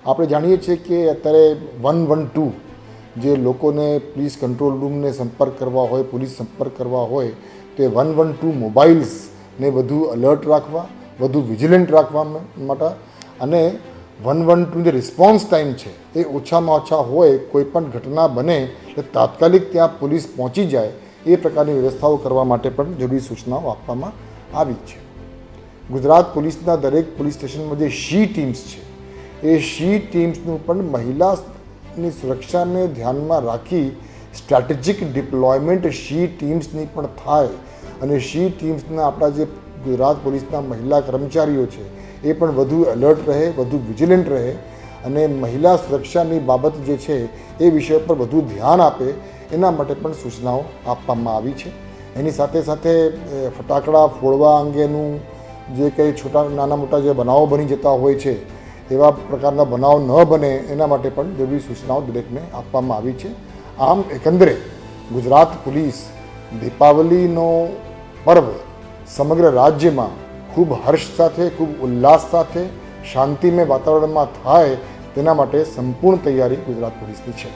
આપણે જાણીએ છીએ કે અત્યારે 112 જે લોકોને પોલીસ કંટ્રોલ રૂમને સંપર્ક કરવા હોય, પોલીસ સંપર્ક કરવા હોય, તે 112 મોબાઈલ્સને વધુ અલર્ટ રાખવા, વધુ વિજિલન્ટ રાખવા માટે અને 112 જે રિસ્પોન્સ ટાઈમ છે એ ઓછામાં ઓછા હોય, કોઈ પણ ઘટના બને એટલે તાત્કાલિક ત્યાં પોલીસ પહોંચી જાય એ પ્રકારની વ્યવસ્થાઓ કરવા માટે પણ જરૂરી સૂચનાઓ આપવામાં આવી છે. ગુજરાત પોલીસના દરેક પોલીસ સ્ટેશનમાં જે શી ટીમ્સ છે એ શી ટીમ્સનું પણ મહિલાની સુરક્ષાને ધ્યાનમાં રાખી સ્ટ્રેટેજિક ડિપ્લોયમેન્ટ શી ટીમ્સની પણ થાય અને શી ટીમ્સના આપણા જે ગુજરાત પોલીસના મહિલા કર્મચારીઓ છે એ પણ વધુ એલર્ટ રહે, વધુ વિજિલન્ટ રહે અને મહિલા સુરક્ષાની બાબત જે છે એ વિષય પર વધુ ધ્યાન આપે એના માટે પણ સૂચનાઓ આપવામાં આવી છે. એની સાથે સાથે ફટાકડા ફોડવા અંગેનું જે કંઈ નાના મોટા જે બનાવો બની જતા હોય છે એવા પ્રકારના બનાવ ન બને એના માટે પણ જરૂરી સૂચનાઓ દરેકને આપવામાં આવી છે. આમ એકંદરે ગુજરાત પોલીસ દીપાવલીનો પર્વ સમગ્ર રાજ્યમાં ખૂબ હર્ષ સાથે, ખૂબ ઉલ્લાસ સાથે, શાંતિમય વાતાવરણમાં થાય તેના માટે સંપૂર્ણ તૈયારી ગુજરાત પોલીસની છે.